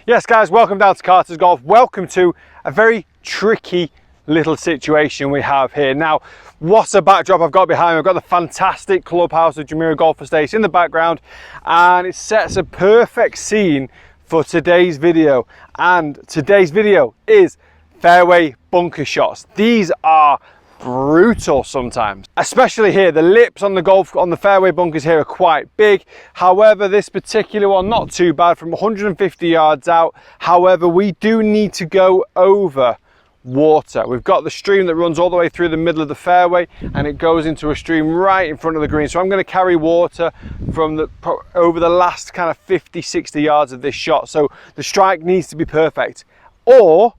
Yes guys, welcome down to Carter's Golf. Welcome to a very tricky little situation we have here. Now, what a backdrop I've got behind me. I've got the fantastic clubhouse of Jumeirah Golf Estates in the background, and it sets a perfect scene for today's video. And today's video is fairway bunker shots. These are brutal sometimes, especially here. The lips on the fairway bunkers here are quite big. However, this particular one, not too bad from 150 yards out. However, we do need to go over water. We've got the stream that runs all the way through the middle of the fairway, and it goes into a stream right in front of the green. So I'm going to carry water from over the last kind of 50-60 yards of this shot. So the strike needs to be perfect, or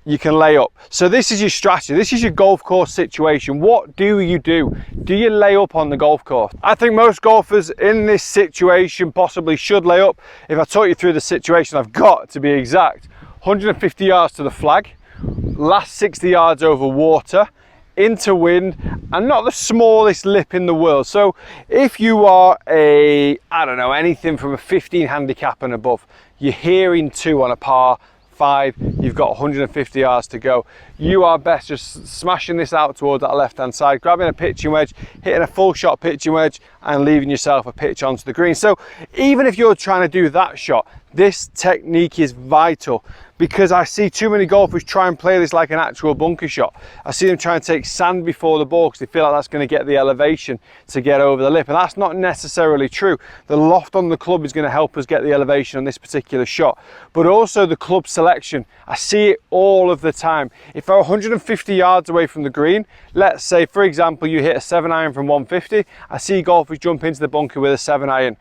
you can lay up. So this is your strategy. This is your golf course situation. What do you do? Do you lay up on the golf course? I think most golfers in this situation possibly should lay up. If I talk you through the situation, I've got to be exact. 150 yards to the flag, last 60 yards over water, into wind, and not the smallest lip in the world. So if you are anything from a 15 handicap and above, you're here in 2 on a par 5, you've got 150 yards to go. You are best just smashing this out towards that left hand side, grabbing a pitching wedge, hitting a full shot pitching wedge, and leaving yourself a pitch onto the green. So even if you're trying to do that shot, this technique is vital, because I see too many golfers try and play this like an actual bunker shot. I see them try and take sand before the ball because they feel like that's going to get the elevation to get over the lip, and that's not necessarily true. The loft on the club is going to help us get the elevation on this particular shot, but also the club selection. I see it all of the time. If I'm 150 yards away from the green, let's say for example you hit a 7-iron from 150, I see golfers jump into the bunker with a 7-iron.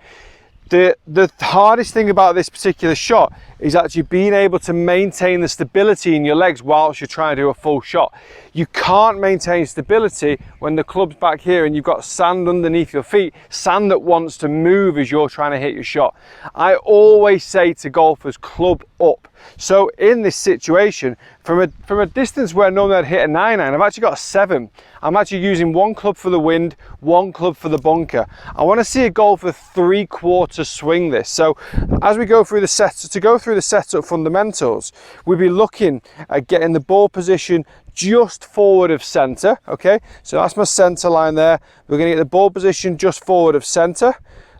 The hardest thing about this particular shot is actually being able to maintain the stability in your legs whilst you're trying to do a full shot. You can't maintain stability when the club's back here and you've got sand underneath your feet, sand that wants to move as you're trying to hit your shot. I always say to golfers, club up. So in this situation, from a distance where normally I'd hit a 9-iron, I've actually got a 7. I'm actually using 1 club for the wind, 1 club for the bunker. I want to see a golfer 3/4 swing this. So as we go through the setup fundamentals, we'll be looking at getting the ball position just forward of center. Okay, so that's my center line there. We're going to get the ball position just forward of center.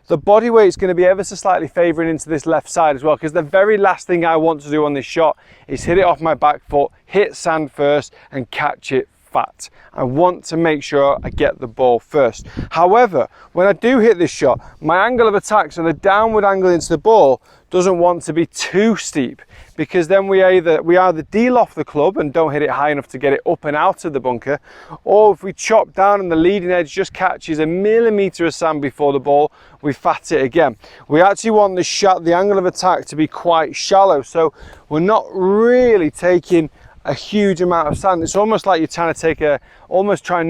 The body weight is going to be ever so slightly favouring into this left side as well, because the very last thing I want to do on this shot is hit it off my back foot, hit sand first and catch it fat. I want to make sure I get the ball first. However, when I do hit this shot, my angle of attack, so the downward angle into the ball, doesn't want to be too steep, because then we either de-loft the club and don't hit it high enough to get it up and out of the bunker, or if we chop down and the leading edge just catches a millimetre of sand before the ball, we fat it again. We actually want the angle of attack to be quite shallow, so we're not really taking a huge amount of sand. It's almost like you're trying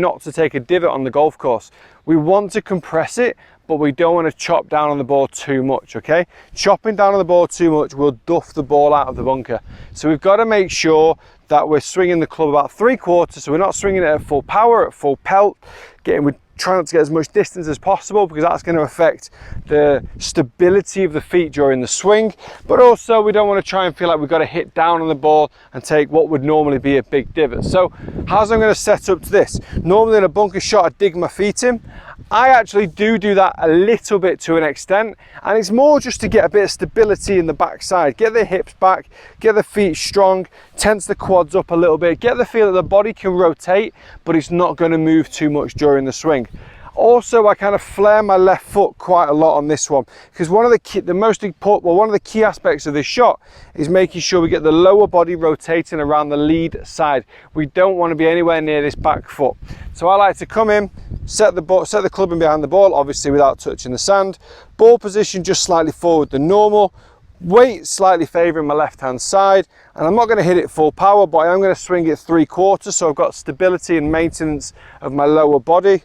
not to take a divot on the golf course. We want to compress it, but we don't want to chop down on the ball too much, okay? Chopping down on the ball too much will duff the ball out of the bunker. So we've got to make sure that we're swinging the club about 3/4, so we're not swinging it at full power, at full pelt. We try not to get as much distance as possible, because that's going to affect the stability of the feet during the swing. But also we don't want to try and feel like we've got to hit down on the ball and take what would normally be a big divot. So how's I'm going to set up to this? Normally in a bunker shot I dig my feet in. I actually do that a little bit to an extent, and it's more just to get a bit of stability in the backside, get the hips back, get the feet strong, tense the quads up a little bit, get the feel that the body can rotate, but it's not going to move too much during the swing. Also, I kind of flare my left foot quite a lot on this one, because one of the key aspects of this shot is making sure we get the lower body rotating around the lead side. We don't want to be anywhere near this back foot. So I like to come in, set the club in behind the ball, obviously without touching the sand. Ball position just slightly forward than normal. Weight slightly favouring my left hand side, and I'm not going to hit it full power, but I am going to swing it 3/4, so I've got stability and maintenance of my lower body.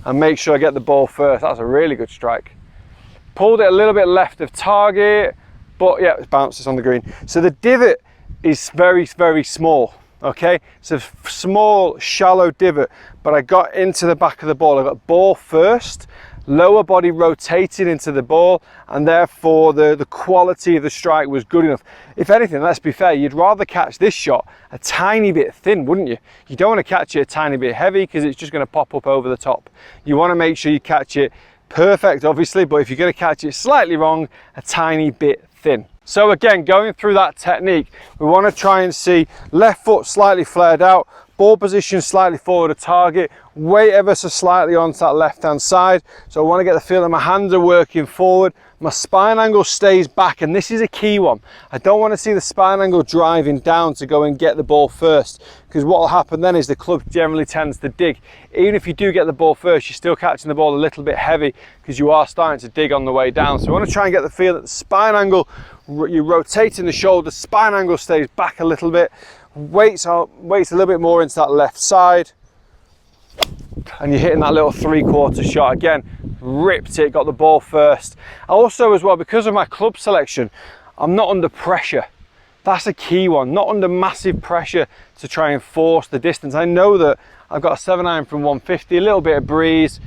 And make sure I get the ball first. That's a really good strike. Pulled it a little bit left of target, but yeah, it bounces on the green. So the divot is very, very small. Okay, it's a small, shallow divot, but I got into the back of the ball. I got ball first, lower body rotating into the ball, and therefore the quality of the strike was good enough. If anything, let's be fair, you'd rather catch this shot a tiny bit thin, wouldn't you? You don't want to catch it a tiny bit heavy because it's just going to pop up over the top. You want to make sure you catch it perfect, obviously, but if you're going to catch it slightly wrong, a tiny bit thin. So again, going through that technique, we want to try and see left foot slightly flared out, ball position slightly forward of target, weight ever so slightly onto that left hand side. So I want to get the feel that my hands are working forward, my spine angle stays back, and this is a key one. I don't want to see the spine angle driving down to go and get the ball first, because what will happen then is the club generally tends to dig. Even if you do get the ball first, you're still catching the ball a little bit heavy because you are starting to dig on the way down. So I want to try and get the feel that the spine angle, you're rotating the shoulder, spine angle stays back a little bit, weights a little bit more into that left side, and you're hitting that little 3/4 shot. Again, ripped it, got the ball first. Also as well, because of my club selection, I'm not under pressure. That's a key one, not under massive pressure to try and force the distance. I know that I've got a 7-iron from 150, a little bit of breeze,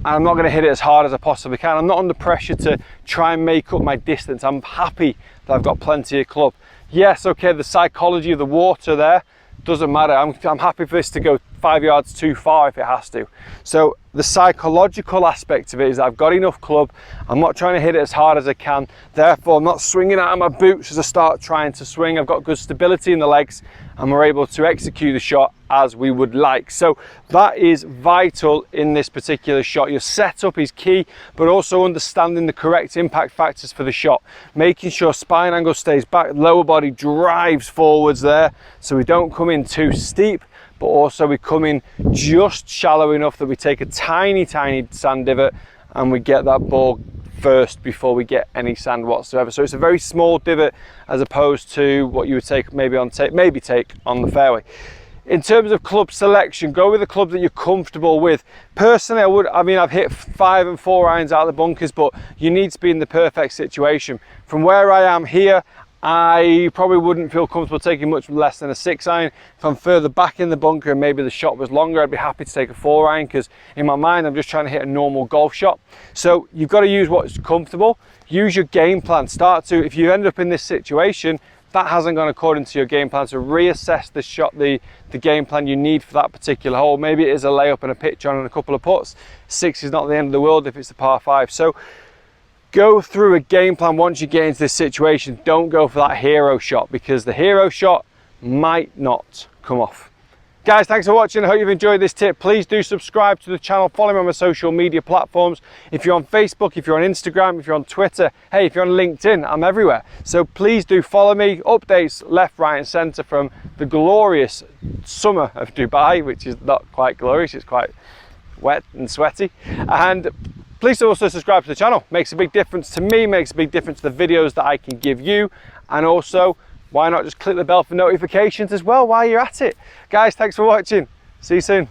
and I'm not going to hit it as hard as I possibly can. I'm not under pressure to try and make up my distance. I'm happy that I've got plenty of club. Yes, okay, the psychology of the water there doesn't matter. I'm happy for this to go 5 yards too far if it has to. So the psychological aspect of it is that I've got enough club. I'm not trying to hit it as hard as I can. Therefore, I'm not swinging out of my boots as I start trying to swing. I've got good stability in the legs, and we're able to execute the shot as we would like. So that is vital in this particular shot. Your setup is key, but also understanding the correct impact factors for the shot. Making sure spine angle stays back, lower body drives forwards there, so we don't come in too steep, but also we come in just shallow enough that we take a tiny sand divot and we get that ball first before we get any sand whatsoever. So it's a very small divot as opposed to what you would take maybe take on the fairway. In terms of club selection, go with a club that you're comfortable with. Personally, I've hit 5 and 4 irons out of the bunkers, but you need to be in the perfect situation. From where I am here, I probably wouldn't feel comfortable taking much less than a 6-iron. If I'm further back in the bunker and maybe the shot was longer, I'd be happy to take a 4-iron, because in my mind I'm just trying to hit a normal golf shot. So you've got to use what's comfortable. Use your game plan. If you end up in this situation that hasn't gone according to your game plan, so reassess the shot, the game plan you need for that particular hole. Maybe it is a layup and a pitch on and a couple of putts. 6 is not the end of the world if it's a par 5. So go through a game plan once you get into this situation. Don't go for that hero shot, because the hero shot might not come off. Guys, thanks for watching. I hope you've enjoyed this tip. Please do subscribe to the channel. Follow me on my social media platforms. If you're on Facebook, if you're on Instagram, if you're on Twitter, hey, if you're on LinkedIn, I'm everywhere. So please do follow me. Updates left, right and center from the glorious summer of Dubai, which is not quite glorious. It's quite wet and sweaty. And please also subscribe to the channel. Makes a big difference to me, makes a big difference to the videos that I can give you. And also, why not just click the bell for notifications as well while you're at it? Guys, thanks for watching. See you soon.